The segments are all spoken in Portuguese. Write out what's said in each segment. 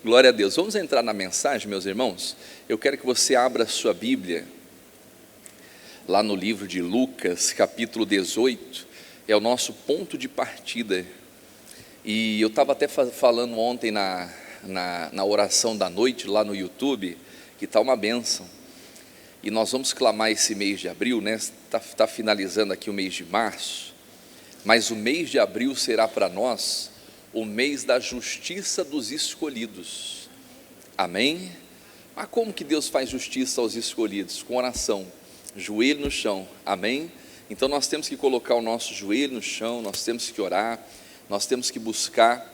Glória a Deus. Vamos entrar na mensagem, meus irmãos? Eu quero que você abra a sua Bíblia, lá no livro de Lucas, capítulo 18, é o nosso ponto de partida. E eu estava até falando ontem na oração da noite, lá no YouTube, que está uma bênção. E nós vamos clamar esse mês de abril, né? Está finalizando aqui o mês de março, mas o mês de abril será para nós o mês da justiça dos escolhidos. Amém? Mas como que Deus faz justiça aos escolhidos? Com oração, joelho no chão. Amém? Então nós temos que colocar o nosso joelho no chão, nós temos que orar, nós temos que buscar,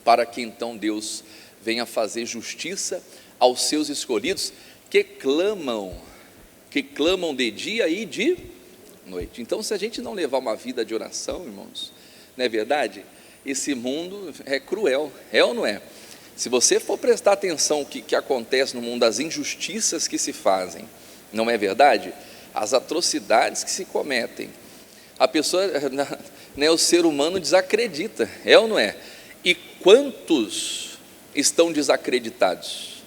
para que então Deus venha fazer justiça aos seus escolhidos, que clamam de dia e de noite. Então, se a gente não levar uma vida de oração, irmãos, não é verdade? Esse mundo é cruel, é ou não é? Se você for prestar atenção no que acontece no mundo, as injustiças que se fazem, não é verdade? As atrocidades que se cometem, a pessoa, né, o ser humano desacredita, é ou não é? E quantos estão desacreditados?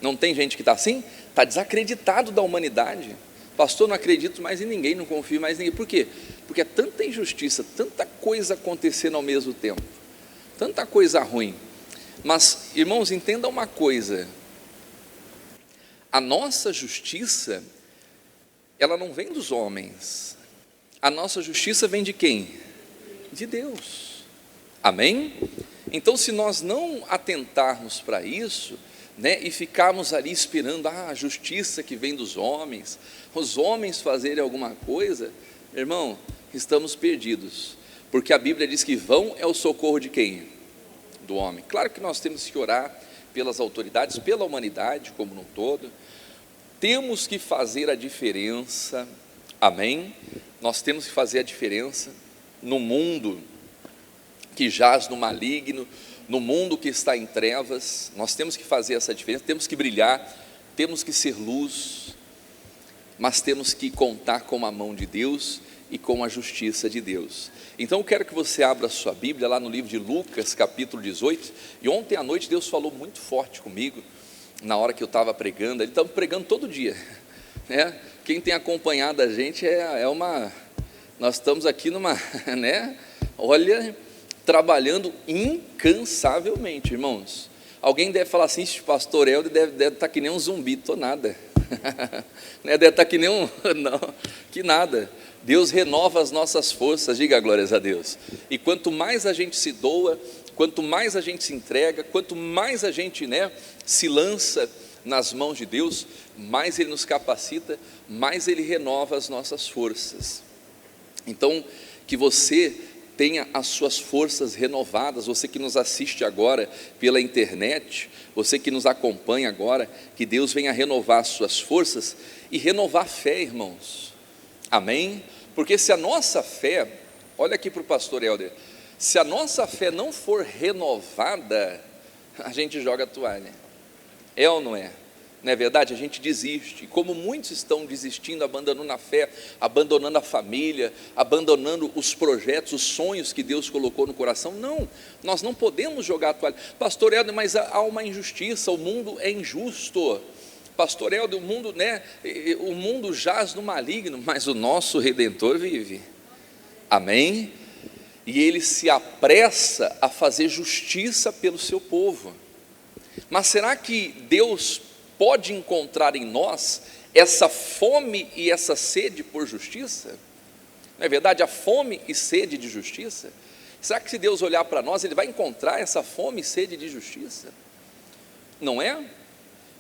Não tem gente que está assim? Está desacreditado da humanidade. Pastor, não acredito mais em ninguém, não confio mais em ninguém. Por quê? Porque é tanta injustiça, tanta coisa acontecendo ao mesmo tempo, tanta coisa ruim. Mas, irmãos, entenda uma coisa: a nossa justiça, ela não vem dos homens. A nossa justiça vem de quem? De Deus. Amém? Então, se nós não atentarmos para isso, né, e ficarmos ali esperando a justiça que vem dos homens, os homens fazerem alguma coisa, irmão, estamos perdidos, porque a Bíblia diz que vão é o socorro de quem? Do homem. Claro que nós temos que orar pelas autoridades, pela humanidade como um todo, temos que fazer a diferença, amém? Nós temos que fazer a diferença no mundo que jaz no maligno, no mundo que está em trevas. Nós temos que fazer essa diferença, temos que brilhar, temos que ser luz, mas temos que contar com a mão de Deus e com a justiça de Deus. Então eu quero que você abra a sua Bíblia lá no livro de Lucas, capítulo 18, e ontem à noite Deus falou muito forte comigo, na hora que eu estava pregando. Ele estava pregando todo dia, né? Quem tem acompanhado a gente nós estamos aqui numa, né? Olha, trabalhando incansavelmente, irmãos. Alguém deve falar assim: este pastor Helder deve estar que nem um zumbi. Estou nada, né? Deve estar que nem não, que nada. Deus renova as nossas forças, diga glórias a Deus. E quanto mais a gente se doa, quanto mais a gente se entrega, quanto mais a gente, né, se lança nas mãos de Deus, mais Ele nos capacita, mais Ele renova as nossas forças. Então, que você tenha as suas forças renovadas, você que nos assiste agora pela internet, você que nos acompanha agora, que Deus venha renovar as suas forças e renovar a fé, irmãos, amém? Porque se a nossa fé, olha aqui para o pastor Helder, se a nossa fé não for renovada, a gente joga a toalha, é ou não é? Não é verdade? A gente desiste, e como muitos estão desistindo, abandonando a fé, abandonando a família, abandonando os projetos, os sonhos que Deus colocou no coração. Não, nós não podemos jogar a toalha. Pastor Helder, mas há uma injustiça, o mundo é injusto. Pastor Helder, o mundo jaz no maligno, mas o nosso Redentor vive, amém? E Ele se apressa a fazer justiça pelo seu povo. Mas será que Deus pode encontrar em nós essa fome e essa sede por justiça? Não é verdade? A fome e sede de justiça? Será que se Deus olhar para nós, Ele vai encontrar essa fome e sede de justiça? Não é?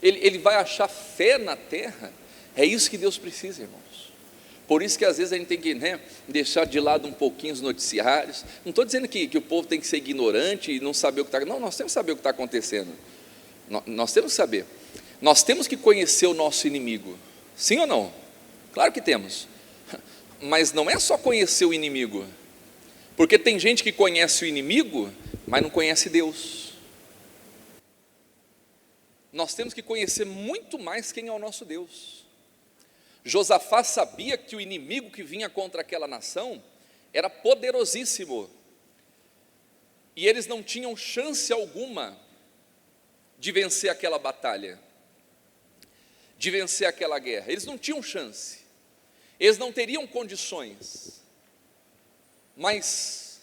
Ele vai achar fé na terra? É isso que Deus precisa, irmãos. Por isso que às vezes a gente tem que, né, deixar de lado um pouquinho os noticiários. Não estou dizendo que o povo tem que ser ignorante e não saber o que está... Não, nós temos que saber o que está acontecendo. Nós temos que saber. Nós temos que conhecer o nosso inimigo, sim ou não? Claro que temos, mas não é só conhecer o inimigo, porque tem gente que conhece o inimigo, mas não conhece Deus. Nós temos que conhecer muito mais quem é o nosso Deus. Josafá sabia que o inimigo que vinha contra aquela nação era poderosíssimo, e eles não tinham chance alguma de vencer aquela batalha, de vencer aquela guerra. Eles não tinham chance, eles não teriam condições. Mas,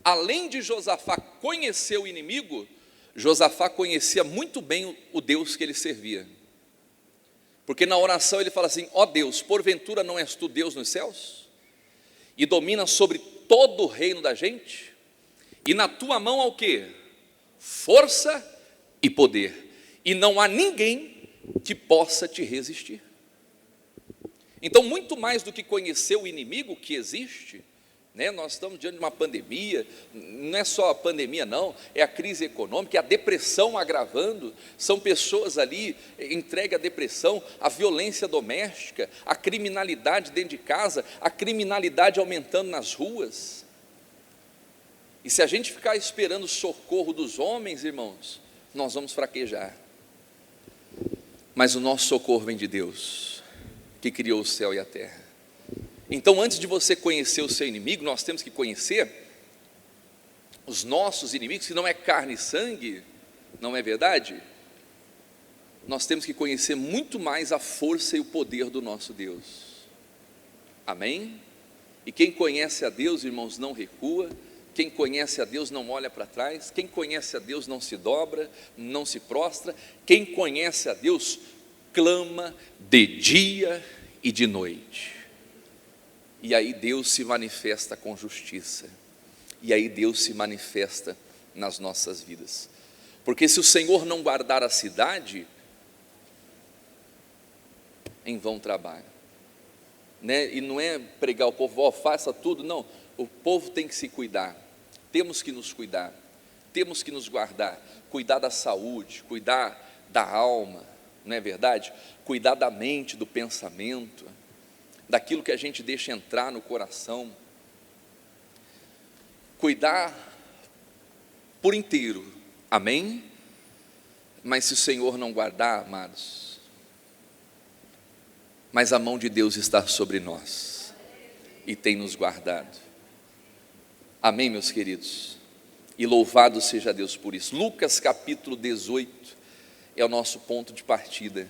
além de Josafá conhecer o inimigo, Josafá conhecia muito bem o Deus que ele servia. Porque na oração ele fala assim: ó Deus, porventura não és tu Deus nos céus? E domina sobre todo o reino da gente? E na tua mão há o quê? Força e poder. E não há ninguém que possa te resistir. Então, muito mais do que conhecer o inimigo que existe, né, nós estamos diante de uma pandemia, não é só a pandemia não, é a crise econômica, é a depressão agravando, são pessoas ali entregues à depressão, a violência doméstica, a criminalidade dentro de casa, a criminalidade aumentando nas ruas. E se a gente ficar esperando o socorro dos homens, irmãos, nós vamos fraquejar. Mas o nosso socorro vem de Deus, que criou o céu e a terra. Então, antes de você conhecer o seu inimigo, nós temos que conhecer os nossos inimigos, que não é carne e sangue, não é verdade? Nós temos que conhecer muito mais a força e o poder do nosso Deus. Amém? E quem conhece a Deus, irmãos, não recua. Quem conhece a Deus não olha para trás. Quem conhece a Deus não se dobra, não se prostra. Quem conhece a Deus clama de dia e de noite. E aí Deus se manifesta com justiça. E aí Deus se manifesta nas nossas vidas. Porque se o Senhor não guardar a cidade, em vão trabalho, né? E não é pregar o povo, ó, faça tudo, não. O povo tem que se cuidar, temos que nos cuidar, temos que nos guardar, cuidar da saúde, cuidar da alma, não é verdade? Cuidar da mente, do pensamento, daquilo que a gente deixa entrar no coração, cuidar por inteiro, amém? Mas se o Senhor não guardar, amados, mas a mão de Deus está sobre nós, e tem nos guardado, amém, meus queridos? E louvado seja Deus por isso. Lucas capítulo 18 é o nosso ponto de partida.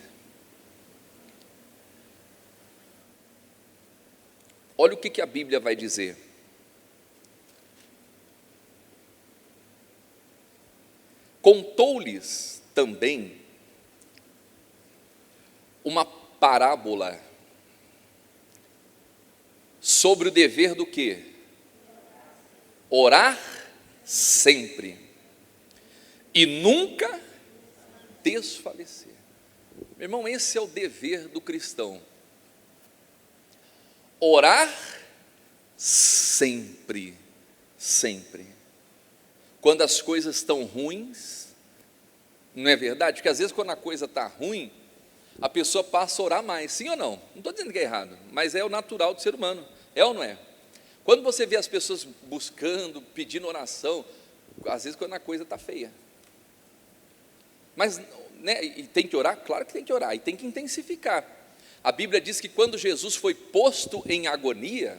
Olha o que a Bíblia vai dizer. Contou-lhes também uma parábola sobre o dever do quê? Orar sempre e nunca desfalecer. Meu irmão, esse é o dever do cristão. Orar sempre, sempre. Quando as coisas estão ruins, não é verdade? Porque às vezes quando a coisa está ruim, a pessoa passa a orar mais, sim ou não? Não estou dizendo que é errado, mas é o natural do ser humano, é ou não é? Quando você vê as pessoas buscando, pedindo oração, às vezes quando a coisa está feia. Mas, né, e tem que orar? Claro que tem que orar, e tem que intensificar. A Bíblia diz que quando Jesus foi posto em agonia,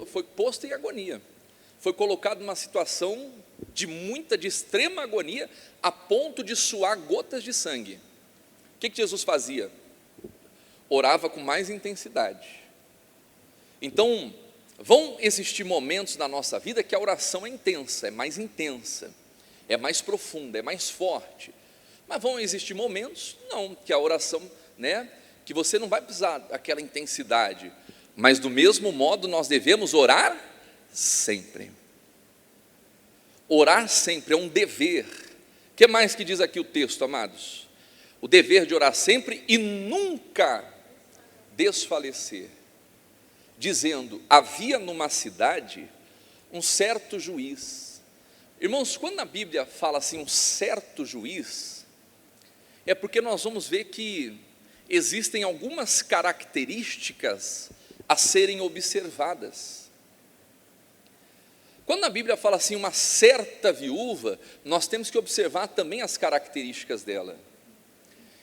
foi posto em agonia, foi colocado numa situação de extrema agonia, a ponto de suar gotas de sangue. O que Jesus fazia? Orava com mais intensidade. Então, vão existir momentos na nossa vida que a oração é mais intensa, é mais profunda, é mais forte. Mas vão existir momentos, não, que a oração, né, que você não vai precisar daquela intensidade, mas do mesmo modo nós devemos orar sempre. Orar sempre é um dever. O que mais que diz aqui o texto, amados? O dever de orar sempre e nunca desfalecer. Dizendo, havia numa cidade um certo juiz. Irmãos, quando a Bíblia fala assim, um certo juiz, é porque nós vamos ver que existem algumas características a serem observadas. Quando a Bíblia fala assim, uma certa viúva, nós temos que observar também as características dela.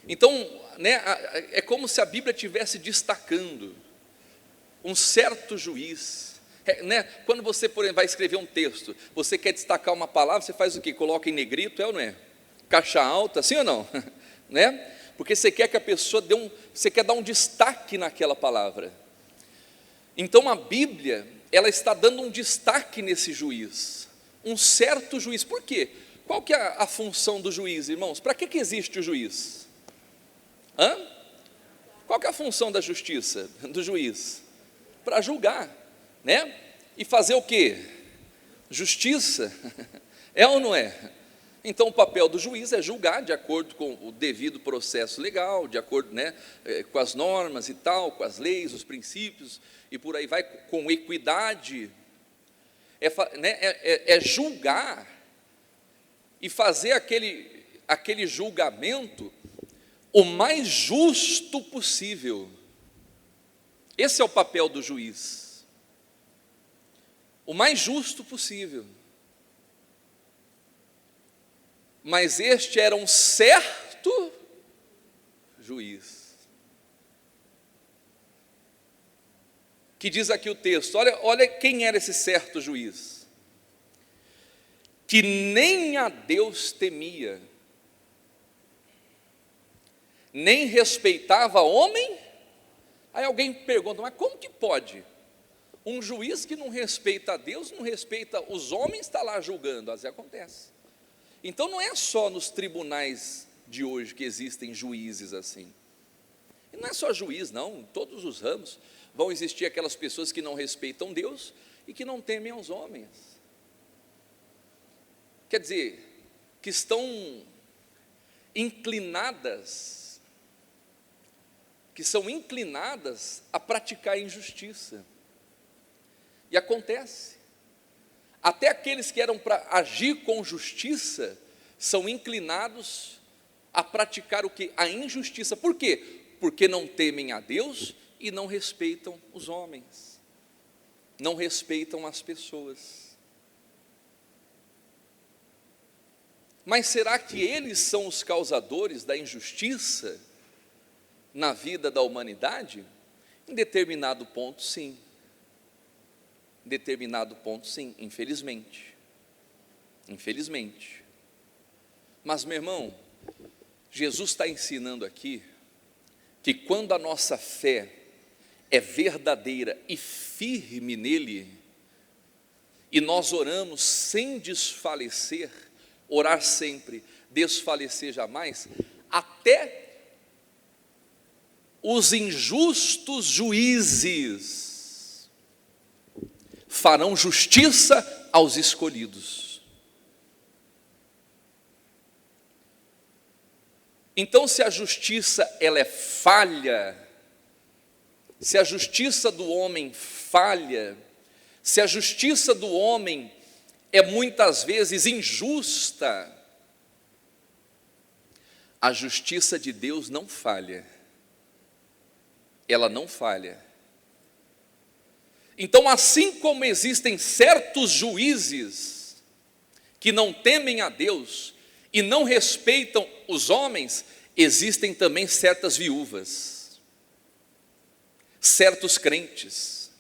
Então, né, é como se a Bíblia estivesse destacando um certo juiz, né? Quando você, por exemplo, vai escrever um texto, você quer destacar uma palavra, você faz o quê? Coloca em negrito, é ou não é? caixa alta, sim ou não? Né? Porque você quer que a pessoa você quer dar um destaque naquela palavra. Então a Bíblia, ela está dando um destaque nesse juiz, um certo juiz. Por quê? Qual que é a função do juiz, irmãos? Para que existe o juiz? Qual que é a função da justiça, do juiz? Para julgar, né? E fazer o quê? Justiça. É ou não é? Então o papel do juiz é julgar de acordo com o devido processo legal, de acordo, né, com as normas e tal, com as leis, os princípios, e por aí vai, com equidade. É julgar e fazer aquele julgamento o mais justo possível. Esse é o papel do juiz, o mais justo possível. Mas este era um certo juiz, que diz aqui o texto, olha quem era esse certo juiz, que nem a Deus temia, nem respeitava homem. Aí alguém pergunta, mas como que pode? Um juiz que não respeita a Deus, não respeita os homens, está lá julgando. Às vezes acontece. Então não é só nos tribunais de hoje que existem juízes assim. E não é só juiz, não. Em todos os ramos vão existir aquelas pessoas que não respeitam Deus e que não temem aos homens. Quer dizer, que estão inclinadas, que são inclinadas a praticar a injustiça. E acontece. Até aqueles que eram para agir com justiça são inclinados a praticar o que? A injustiça. Por quê? Porque não temem a Deus e não respeitam os homens, não respeitam as pessoas. Mas será que eles são os causadores da injustiça na vida da humanidade? Em determinado ponto, sim. Em determinado ponto, sim, infelizmente. Infelizmente. Mas, meu irmão, Jesus está ensinando aqui que quando a nossa fé é verdadeira e firme nele, e nós oramos sem desfalecer, orar sempre, desfalecer jamais, até os injustos juízes farão justiça aos escolhidos. Então, se a justiça ela é falha, se a justiça do homem falha, se a justiça do homem é muitas vezes injusta, a justiça de Deus não falha. Ela não falha. Então, assim como existem certos juízes que não temem a Deus e não respeitam os homens, existem também certas viúvas, certos crentes,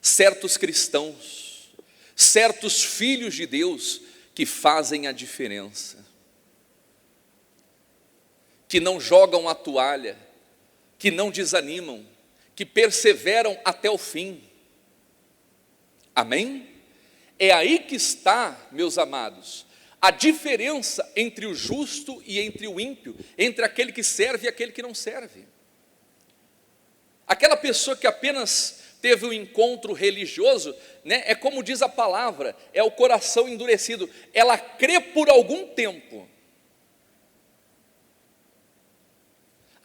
certos cristãos, certos filhos de Deus que fazem a diferença, que não jogam a toalha, que não desanimam, que perseveram até o fim. Amém? É aí que está, meus amados, a diferença entre o justo e entre o ímpio, entre aquele que serve e aquele que não serve. Aquela pessoa que apenas teve um encontro religioso, né, é como diz a palavra, é o coração endurecido, ela crê por algum tempo.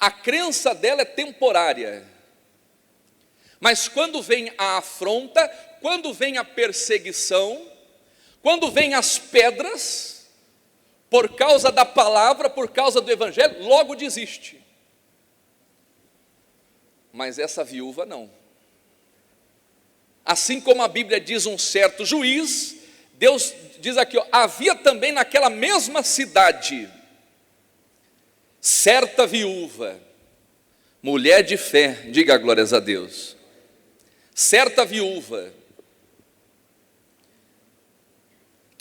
A crença dela é temporária, mas quando vem a afronta, quando vem a perseguição, quando vem as pedras, por causa da palavra, por causa do evangelho, logo desiste. Mas essa viúva não. Assim como a Bíblia diz um certo juiz, Deus diz aqui, havia também naquela mesma cidade, certa viúva, mulher de fé, diga glórias a Deus, certa viúva,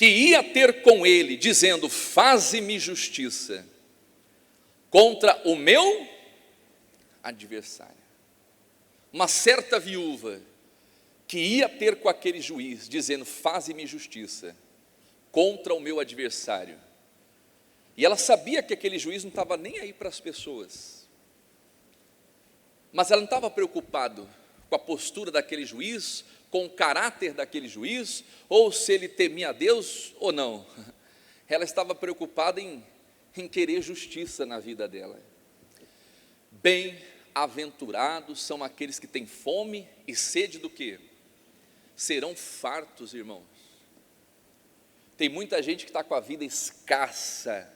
que ia ter com ele, dizendo: faze-me justiça contra o meu adversário. Uma certa viúva que ia ter com aquele juiz, dizendo: faze-me justiça contra o meu adversário. E ela sabia que aquele juiz não estava nem aí para as pessoas, mas ela não estava preocupada com a postura daquele juiz, com o caráter daquele juiz, ou se ele temia a Deus ou não. Ela estava preocupada em querer justiça na vida dela. Bem-aventurados são aqueles que têm fome e sede do quê? Serão fartos, irmãos. Tem muita gente que está com a vida escassa,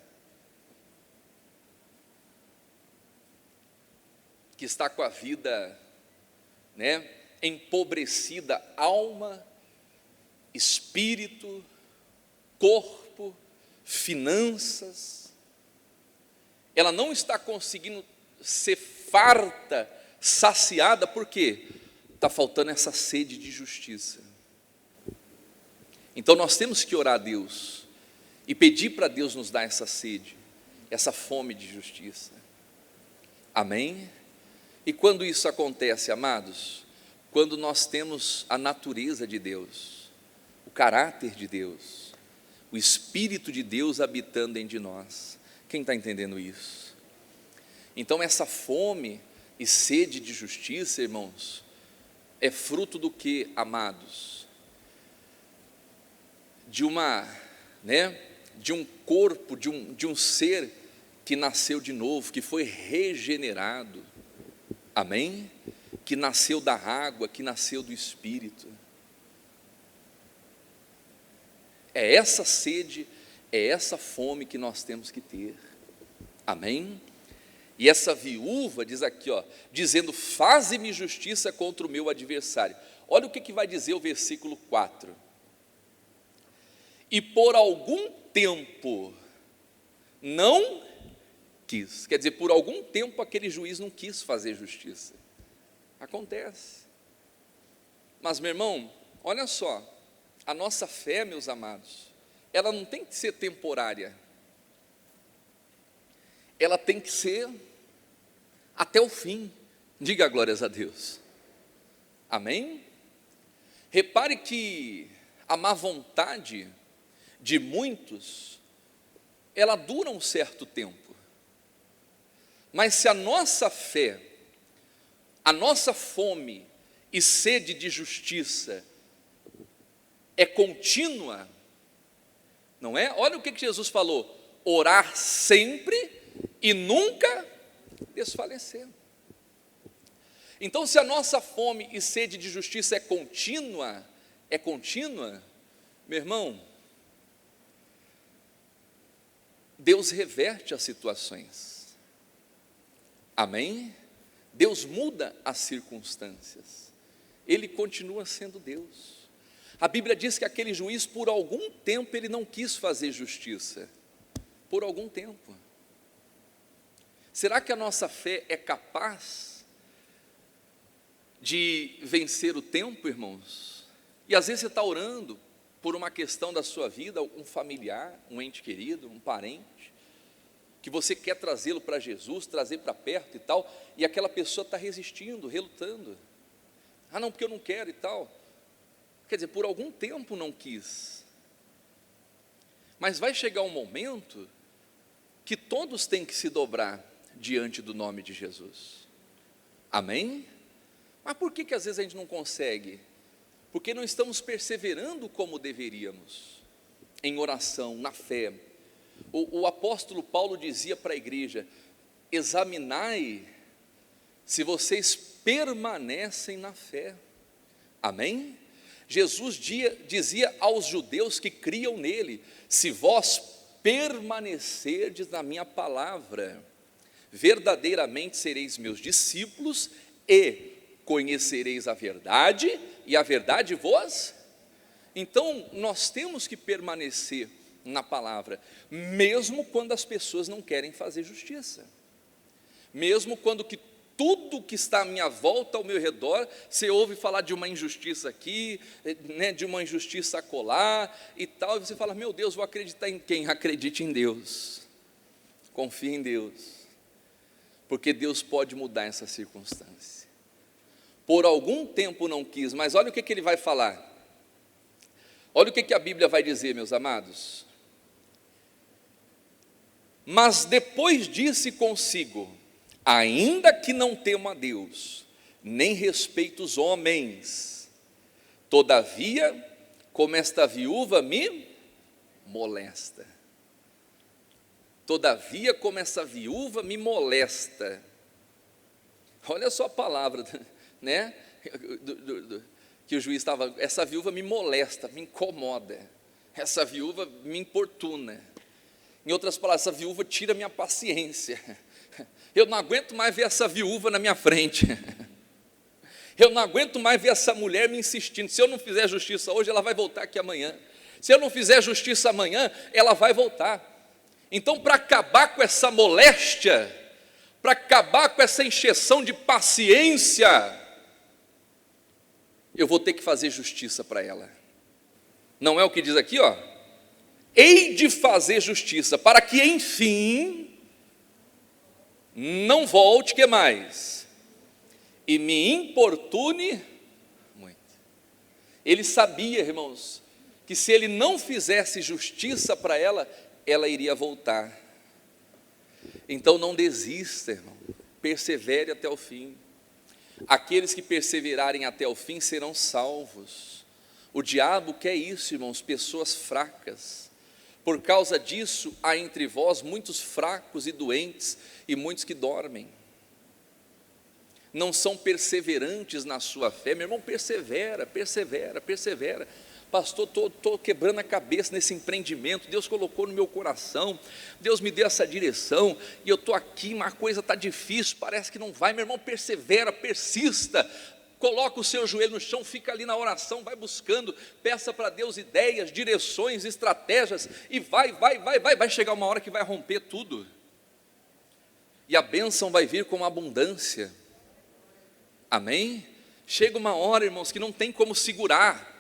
que está com a vida, empobrecida, alma, espírito, corpo, finanças. Ela não está conseguindo ser farta, saciada, por quê? Está faltando essa sede de justiça. Então nós temos que orar a Deus e pedir para Deus nos dar essa sede, essa fome de justiça. Amém? E quando isso acontece, amados? Quando nós temos a natureza de Deus, o caráter de Deus, o Espírito de Deus habitando dentro de nós. Quem está entendendo isso? Então essa fome e sede de justiça, irmãos, é fruto do que, amados? De um corpo, de um ser que nasceu de novo, que foi regenerado. Amém? Que nasceu da água, que nasceu do Espírito. É essa sede, é essa fome que nós temos que ter. Amém? E essa viúva diz aqui, dizendo: faze-me justiça contra o meu adversário. Olha o que vai dizer o versículo 4. E por algum tempo não quis. Quer dizer, por algum tempo aquele juiz não quis fazer justiça. Acontece. Mas, meu irmão, olha só, a nossa fé, meus amados, ela não tem que ser temporária. Ela tem que ser até o fim. Diga glórias a Deus. Amém? Repare que a má vontade de muitos, ela dura um certo tempo. Mas se a nossa fé, a nossa fome e sede de justiça é contínua, não é? Olha o que Jesus falou: orar sempre e nunca desfalecer. Então, se a nossa fome e sede de justiça é contínua, meu irmão, Deus reverte as situações. Amém? Deus muda as circunstâncias. Ele continua sendo Deus. A Bíblia diz que aquele juiz, por algum tempo, ele não quis fazer justiça. Por algum tempo. Será que a nossa fé é capaz de vencer o tempo, irmãos? E às vezes você está orando por uma questão da sua vida, um familiar, um ente querido, um parente, que você quer trazê-lo para Jesus, trazer para perto e tal, e aquela pessoa está resistindo, relutando. Ah, não, porque eu não quero e tal. Quer dizer, por algum tempo não quis. Mas vai chegar um momento que todos têm que se dobrar diante do nome de Jesus. Amém? Mas por que às vezes a gente não consegue? Porque não estamos perseverando como deveríamos, em oração, na fé. O apóstolo Paulo dizia para a igreja: examinai se vocês permanecem na fé. Amém? Jesus dizia aos judeus que criam nele: se vós permanecerdes na minha palavra, verdadeiramente sereis meus discípulos e conhecereis a verdade, e a verdade vos... Então, nós temos que permanecer na palavra, mesmo quando as pessoas não querem fazer justiça, mesmo quando que Tudo que está à minha volta, ao meu redor, você ouve falar de uma injustiça aqui, né, de uma injustiça acolá e tal, e você fala, meu Deus, vou acreditar em quem? Acredite em Deus, confie em Deus, porque Deus pode mudar essa circunstância. Por algum tempo não quis, mas olha o que ele vai falar, olha o que a Bíblia vai dizer, meus amados. Mas depois disse consigo, ainda que não temo a Deus, nem respeito os homens, todavia, como esta viúva me molesta. Todavia, como essa viúva me molesta. Olha só a palavra, né? Que o juiz estava, essa viúva me molesta, me incomoda. Essa viúva me importuna. Em outras palavras, essa viúva tira minha paciência. Eu não aguento mais ver essa viúva na minha frente. Eu não aguento mais ver essa mulher me insistindo. Se eu não fizer justiça hoje, ela vai voltar aqui amanhã. Se eu não fizer justiça amanhã, ela vai voltar. Então, para acabar com essa moléstia, para acabar com essa encheção de paciência, eu vou ter que fazer justiça para ela. Não é o que diz aqui, ó? Hei de fazer justiça, para que, enfim, não volte, que mais? E me importune muito. Ele sabia, irmãos, que se ele não fizesse justiça para ela, ela iria voltar. Então não desista, irmão, persevere até o fim. Aqueles que perseverarem até o fim serão salvos. O diabo quer isso, irmãos, pessoas fracas. Por causa disso, há entre vós muitos fracos e doentes, e muitos que dormem. Não são perseverantes na sua fé. Meu irmão, persevera. Pastor, estou quebrando a cabeça nesse empreendimento, Deus colocou no meu coração, Deus me deu essa direção, e eu estou aqui, mas a coisa está difícil, parece que não vai. Meu irmão, persevera, persista. Coloca o seu joelho no chão, fica ali na oração, vai buscando, peça para Deus ideias, direções, estratégias, e vai chegar uma hora que vai romper tudo, e a bênção vai vir com abundância, amém? Chega uma hora, irmãos, que não tem como segurar,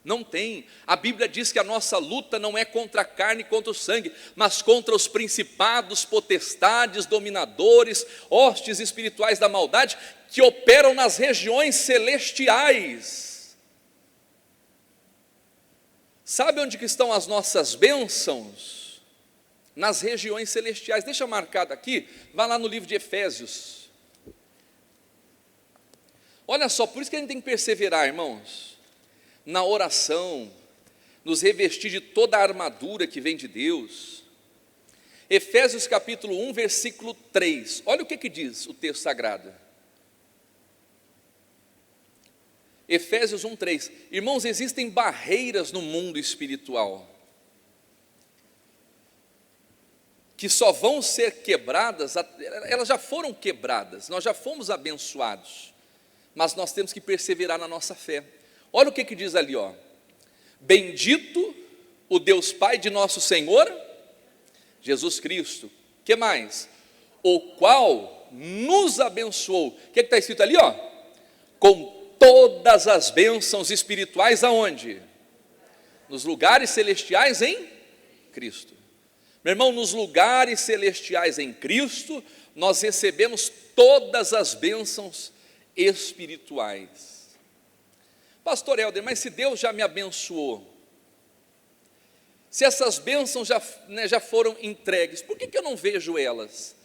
não tem. A Bíblia diz que a nossa luta não é contra a carne e contra o sangue, mas contra os principados, potestades, dominadores, hostes espirituais da maldade, que operam nas regiões celestiais. Sabe onde que estão as nossas bênçãos? Nas regiões celestiais. Deixa marcado aqui, vai lá no livro de Efésios. Olha só, por isso que a gente tem que perseverar, irmãos, na oração, nos revestir de toda a armadura que vem de Deus. Efésios capítulo 1, versículo 3, olha o que diz o texto sagrado. Efésios 1, 3, irmãos, existem barreiras no mundo espiritual, que só vão ser quebradas, elas já foram quebradas, nós já fomos abençoados, mas nós temos que perseverar na nossa fé. Olha o que diz ali, ó. Bendito o Deus Pai de nosso Senhor Jesus Cristo, que mais? O qual nos abençoou. O que está escrito ali, ó? Com todas as bênçãos espirituais aonde? Nos lugares celestiais em Cristo. Meu irmão, nos lugares celestiais em Cristo, nós recebemos todas as bênçãos espirituais. Pastor Helder, mas se Deus já me abençoou, se essas bênçãos já foram entregues, por que eu não vejo elas?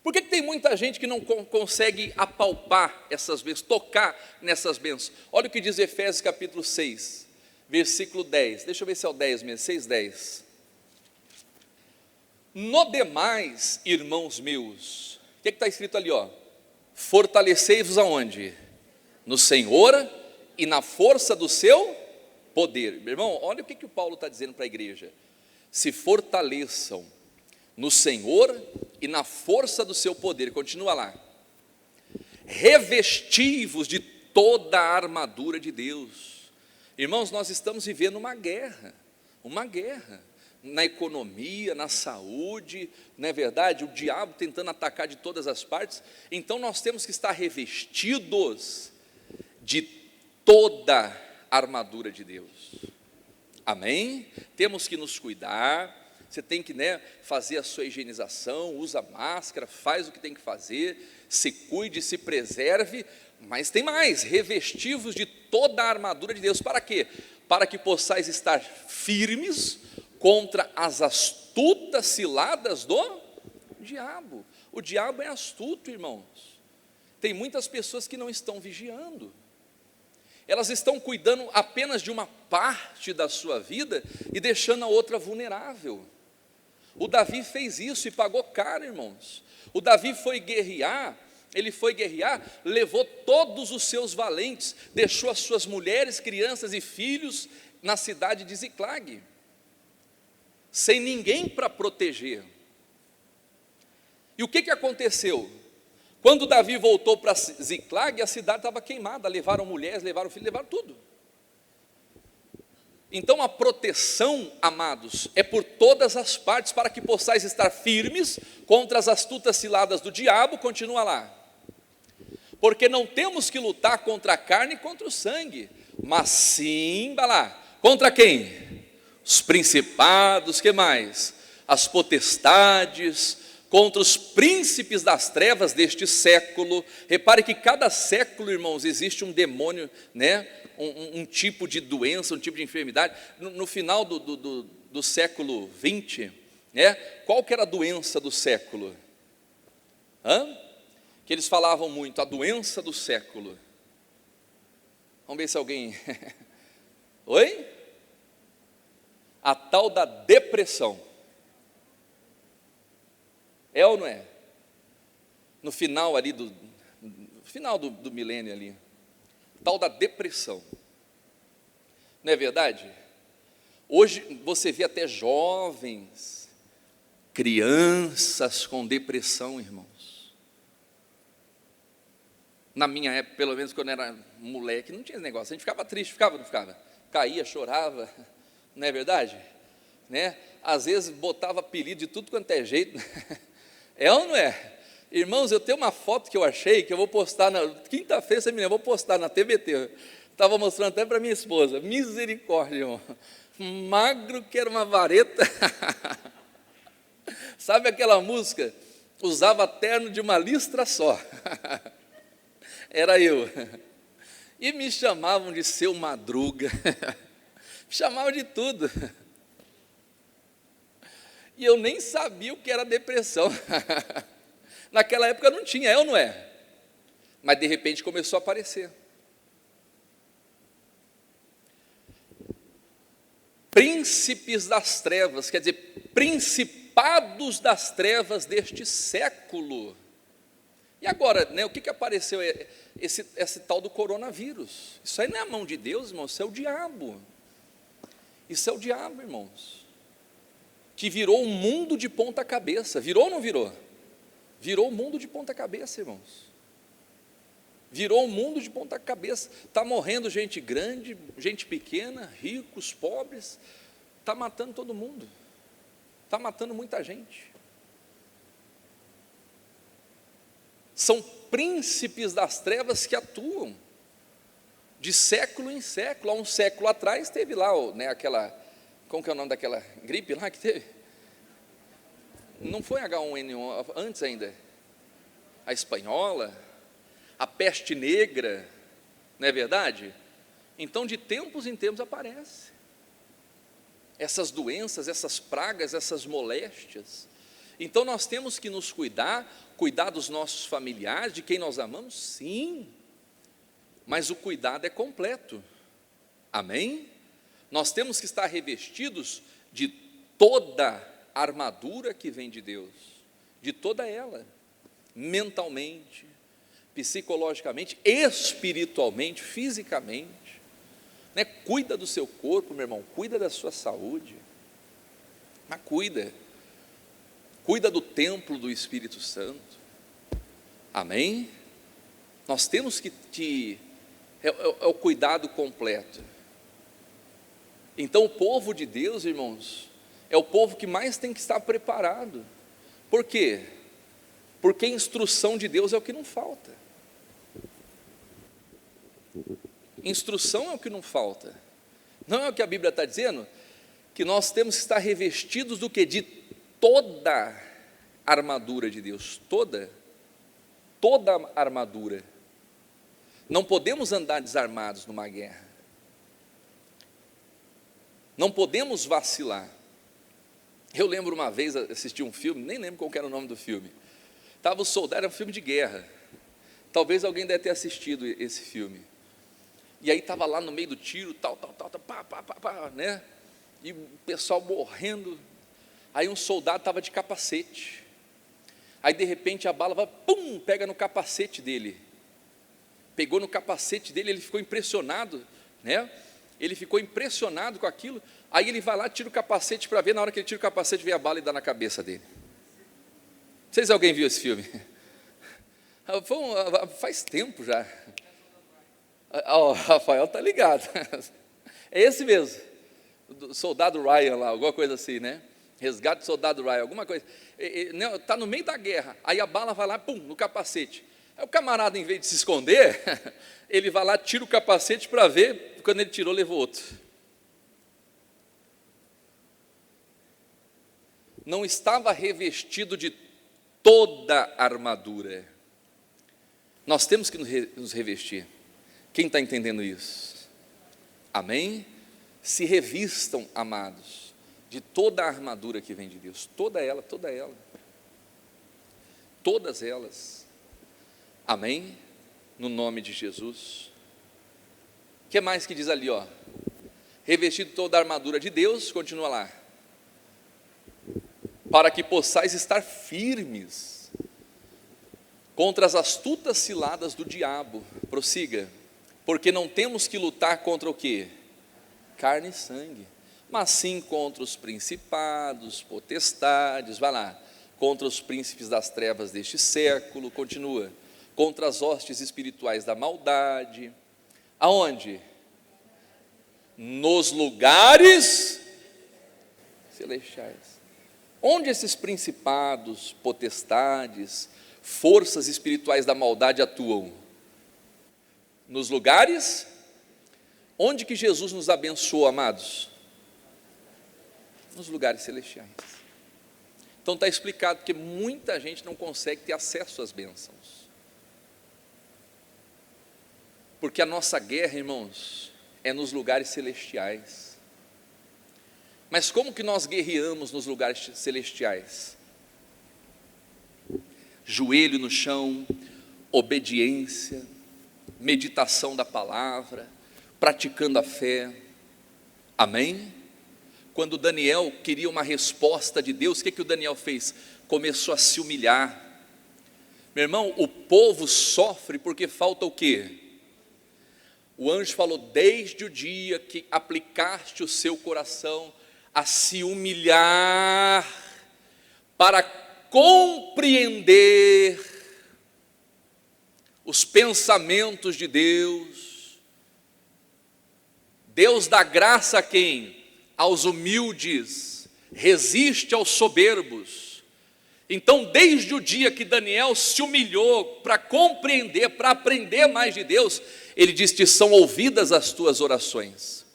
Por que tem muita gente que não consegue apalpar essas bênçãos, tocar nessas bênçãos? Olha o que diz Efésios capítulo 6, versículo 10, deixa eu ver se é o 10 mesmo, 6, 10. No demais, irmãos meus, o que está escrito ali, ó? Fortalecei-vos aonde? No Senhor e na força do seu poder. Meu irmão, olha o que o Paulo está dizendo para a igreja. Se fortaleçam no Senhor e na força do seu poder. Continua lá. Revesti-vos de toda a armadura de Deus. Irmãos, nós estamos vivendo uma guerra. na economia, na saúde, não é verdade? O diabo tentando atacar de todas as partes. Então nós temos que estar revestidos de toda a armadura de Deus. Amém? Temos que nos cuidar. Você tem que, fazer a sua higienização, usa máscara, faz o que tem que fazer, se cuide, se preserve, mas tem mais, revestivos de toda a armadura de Deus. Para quê? Para que possais estar firmes contra as astutas ciladas do diabo. O diabo é astuto, irmãos. Tem muitas pessoas que não estão vigiando. Elas estão cuidando apenas de uma parte da sua vida e deixando a outra vulnerável. O Davi fez isso e pagou caro, irmãos. O Davi foi guerrear, levou todos os seus valentes, deixou as suas mulheres, crianças e filhos na cidade de Ziclag, sem ninguém para proteger. E o que aconteceu? Quando Davi voltou para Ziclag, a cidade estava queimada, levaram mulheres, levaram filhos, levaram tudo. Então a proteção, amados, é por todas as partes, para que possais estar firmes contra as astutas ciladas do diabo. Continua lá, porque não temos que lutar contra a carne e contra o sangue, mas sim, contra quem? Os principados, que mais? As potestades, contra os príncipes das trevas deste século. Repare que cada século, irmãos, existe um demônio, um tipo de doença, um tipo de enfermidade. No final do século XX, qual que era a doença do século? Que eles falavam muito, a doença do século. Vamos ver se alguém... Oi? A tal da depressão. É ou não é? No final ali do milênio ali, tal da depressão. Não é verdade? Hoje você vê até jovens, crianças com depressão, irmãos. Na minha época, pelo menos quando eu era moleque, não tinha esse negócio. A gente ficava triste, não ficava? Caía, chorava, não é verdade? Às vezes botava apelido de tudo quanto é jeito. É ou não é? Irmãos, eu tenho uma foto que eu achei, que eu vou postar na quinta-feira, você me lembra, vou postar na TBT. Estava mostrando até para minha esposa. Misericórdia, irmão. Magro que era uma vareta. Sabe aquela música? Usava terno de uma listra só. Era eu. E me chamavam de seu Madruga. Me chamavam de tudo. E eu nem sabia o que era depressão. Naquela época não tinha, é ou não é? Mas de repente começou a aparecer. Príncipes das trevas, quer dizer, principados das trevas deste século. E agora, o que apareceu? Esse tal do coronavírus. Isso aí não é a mão de Deus, irmão, isso é o diabo. Isso é o diabo, irmãos. Que virou o mundo de ponta cabeça. Virou ou não virou? Virou o mundo de ponta cabeça, irmãos. Virou o mundo de ponta cabeça. Está morrendo gente grande, gente pequena, ricos, pobres. Está matando todo mundo. Está matando muita gente. São príncipes das trevas que atuam de século em século. Há um século atrás teve lá, aquela... Como que é o nome daquela gripe lá que teve? Não foi H1N1, antes ainda. A espanhola, a peste negra, não é verdade? Então, de tempos em tempos aparece. Essas doenças, essas pragas, essas moléstias. Então, nós temos que nos cuidar dos nossos familiares, de quem nós amamos, sim. Mas o cuidado é completo. Amém? Nós temos que estar revestidos de toda a armadura que vem de Deus, de toda ela, mentalmente, psicologicamente, espiritualmente, fisicamente. Cuida do seu corpo, meu irmão, cuida da sua saúde, mas cuida do templo do Espírito Santo. Amém? Nós temos que é o cuidado completo. Então o povo de Deus, irmãos, é o povo que mais tem que estar preparado. Por quê? Porque a instrução de Deus é o que não falta. Instrução é o que não falta. Não é o que a Bíblia está dizendo? Que nós temos que estar revestidos do que? De toda a armadura de Deus. Toda a armadura. Não podemos andar desarmados numa guerra. Não podemos vacilar. Eu lembro uma vez, assisti um filme, nem lembro qual era o nome do filme. Estava o soldado, era um filme de guerra. Talvez alguém deve ter assistido esse filme. E aí estava lá no meio do tiro, pá, né? E o pessoal morrendo. Aí um soldado estava de capacete. Aí de repente a bala vai, pum, pega no capacete dele. Pegou no capacete dele, ele ficou impressionado, né? Ele ficou impressionado com aquilo. Aí ele vai lá, tira o capacete para ver. Na hora que ele tira o capacete, vem a bala e dá na cabeça dele. Não sei se alguém viu esse filme. Faz tempo já. O Rafael está ligado. É esse mesmo. O soldado Ryan lá, alguma coisa assim, né? Resgate do soldado Ryan, alguma coisa. Está no meio da guerra. Aí a bala vai lá, pum, no capacete. Aí o camarada, em vez de se esconder, ele vai lá, tira o capacete para ver. Quando ele tirou, levou outro. Não estava revestido de toda a armadura. Nós temos que nos revestir. Quem está entendendo isso? Amém? Se revistam, amados, de toda a armadura que vem de Deus. Toda ela. Todas elas. Amém? No nome de Jesus. O que mais que diz ali, ó? Revestido toda a armadura de Deus, continua lá. Para que possais estar firmes contra as astutas ciladas do diabo. Prossiga. Porque não temos que lutar contra o quê? Carne e sangue. Mas sim contra os principados, potestades, vai lá. Contra os príncipes das trevas deste século, continua. Contra as hostes espirituais da maldade. Aonde? Nos lugares celestiais. Onde esses principados, potestades, forças espirituais da maldade atuam? Nos lugares? Onde que Jesus nos abençoou, amados? Nos lugares celestiais. Então está explicado que muita gente não consegue ter acesso às bênçãos. Porque a nossa guerra, irmãos, é nos lugares celestiais. Mas como que nós guerreamos nos lugares celestiais? Joelho no chão, obediência, meditação da palavra, praticando a fé. Amém? Quando Daniel queria uma resposta de Deus, o que o Daniel fez? Começou a se humilhar. Meu irmão, o povo sofre porque falta o quê? O anjo falou, desde o dia que aplicaste o seu coração a se humilhar para compreender os pensamentos de Deus. Deus dá graça a quem? Aos humildes, resiste aos soberbos. Então, desde o dia que Daniel se humilhou para compreender, para aprender mais de Deus, ele diz, te são ouvidas as tuas orações.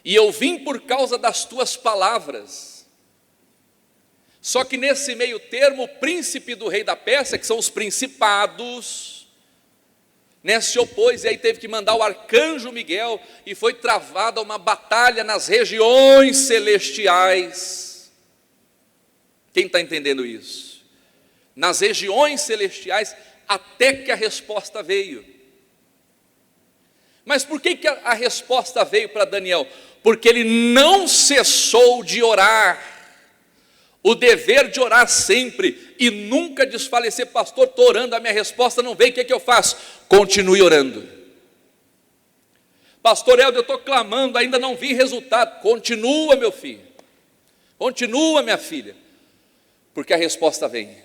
E eu vim por causa das tuas palavras. Só que nesse meio termo, o príncipe do rei da Pérsia, que são os principados, né, se opôs, e aí teve que mandar o arcanjo Miguel, e foi travada uma batalha nas regiões celestiais. Quem está entendendo isso? Nas regiões celestiais, até que a resposta veio. Mas por que a resposta veio para Daniel? Porque ele não cessou de orar. O dever de orar sempre e nunca desfalecer. Pastor, estou orando, a minha resposta não veio, o que eu faço? Continue orando. Pastor Helder, eu estou clamando, ainda não vi resultado. Continua, meu filho. Continua, minha filha. Porque a resposta vem.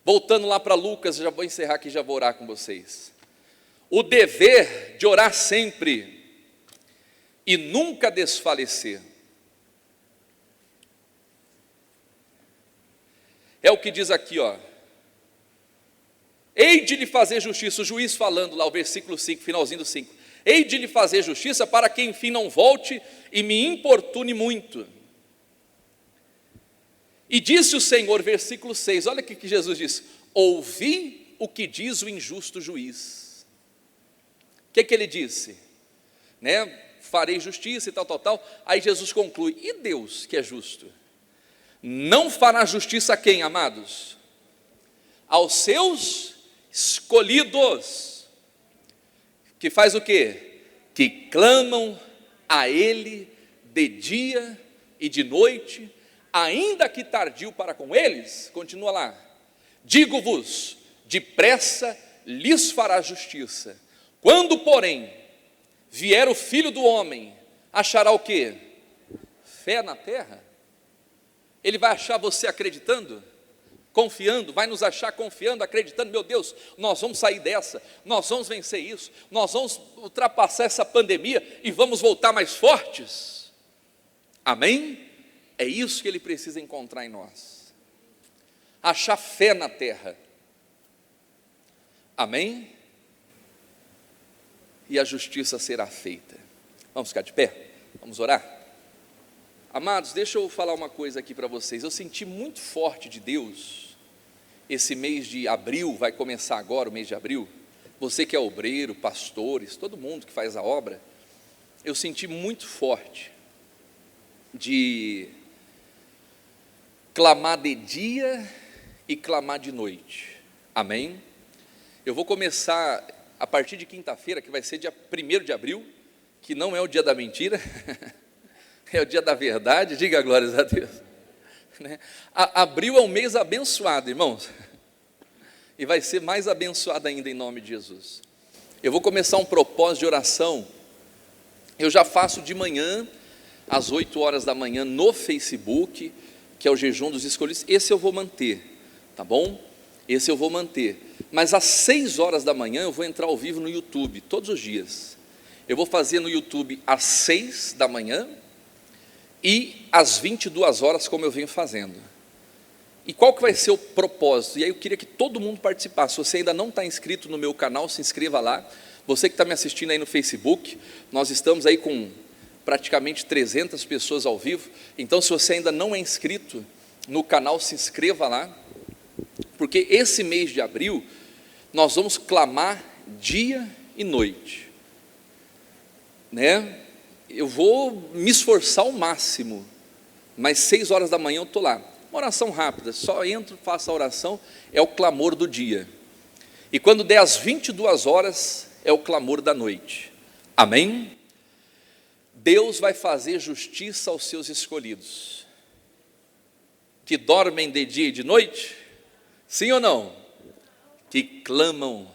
Voltando lá para Lucas, já vou encerrar aqui, já vou orar com vocês. O dever de orar sempre e nunca desfalecer. É o que diz aqui, ó. Hei de lhe fazer justiça, o juiz falando lá, o versículo 5, finalzinho do 5. Hei de lhe fazer justiça para que enfim não volte e me importune muito. E disse o Senhor, versículo 6, olha o que Jesus diz: ouvi o que diz o injusto juiz. O que ele disse? Né? Farei justiça e tal. Aí Jesus conclui: e Deus que é justo? Não fará justiça a quem, amados? Aos seus escolhidos. Que faz o quê? Que clamam a Ele de dia e de noite, ainda que tardio para com eles. Continua lá: digo-vos, depressa lhes fará justiça. Quando, porém, vier o Filho do Homem, achará o quê? Fé na terra? Ele vai achar você acreditando? Confiando? Vai nos achar confiando, acreditando? Meu Deus, nós vamos sair dessa, nós vamos vencer isso, nós vamos ultrapassar essa pandemia e vamos voltar mais fortes? Amém? É isso que Ele precisa encontrar em nós, achar fé na terra. Amém? E a justiça será feita. Vamos ficar de pé? Vamos orar? Amados, deixa eu falar uma coisa aqui para vocês. Eu senti muito forte de Deus, esse mês de abril, vai começar agora o mês de abril. Você que é obreiro, pastores, todo mundo que faz a obra, eu senti muito forte de clamar de dia e clamar de noite. Amém? Eu vou começar a partir de quinta-feira, que vai ser dia 1º de abril, que não é o dia da mentira, é o dia da verdade, diga glórias a Deus. Abril é um mês abençoado, irmãos, e vai ser mais abençoado ainda em nome de Jesus. Eu vou começar um propósito de oração. Eu já faço de manhã, às 8 horas da manhã, no Facebook, que é o jejum dos escolhidos. Esse eu vou manter, tá bom? Esse eu vou manter. Mas às 6 horas da manhã eu vou entrar ao vivo no YouTube, todos os dias. Eu vou fazer no YouTube às 6 da manhã e às 22 horas, como eu venho fazendo. E qual que vai ser o propósito? E aí eu queria que todo mundo participasse. Se você ainda não está inscrito no meu canal, se inscreva lá. Você que está me assistindo aí no Facebook, nós estamos aí com praticamente 300 pessoas ao vivo. Então, se você ainda não é inscrito no canal, se inscreva lá, porque esse mês de abril nós vamos clamar dia e noite, né? Eu vou me esforçar ao máximo, mas 6 horas da manhã eu estou lá. Uma oração rápida, só entro, faço a oração, é o clamor do dia. E quando der às 22 horas, é o clamor da noite. Amém? Deus vai fazer justiça aos seus escolhidos, que dormem de dia e de noite, sim ou não? Que clamam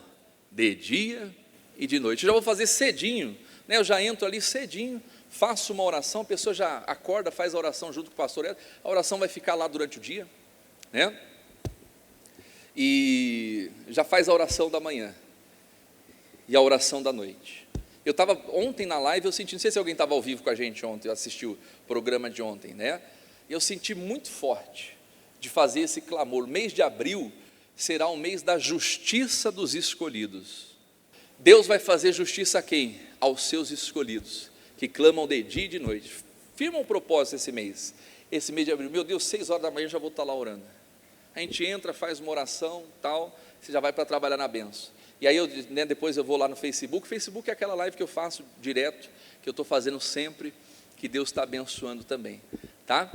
de dia e de noite. Eu já vou fazer cedinho, né? Eu já entro ali cedinho, faço uma oração, a pessoa já acorda, faz a oração junto com o pastor, a oração vai ficar lá durante o dia, né? E já faz a oração da manhã e a oração da noite. Eu estava ontem na live, eu senti, não sei se alguém estava ao vivo com a gente ontem, assistiu o programa de ontem, né? Eu senti muito forte de fazer esse clamor. O mês de abril será um mês da justiça dos escolhidos. Deus vai fazer justiça a quem? Aos seus escolhidos, que clamam de dia e de noite. Firma um propósito esse mês de abril. Meu Deus, 6 horas da manhã eu já vou estar lá orando. A gente entra, faz uma oração, tal, você já vai para trabalhar na benção. E aí, depois eu vou lá no Facebook. Facebook é aquela live que eu faço direto, que eu estou fazendo sempre, que Deus está abençoando também, tá?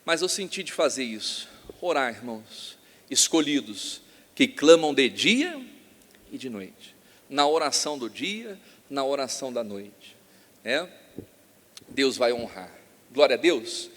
Mas eu senti de fazer isso, orar, irmãos, escolhidos, que clamam de dia e de noite, na oração do dia, na oração da noite, Deus vai honrar. Glória a Deus.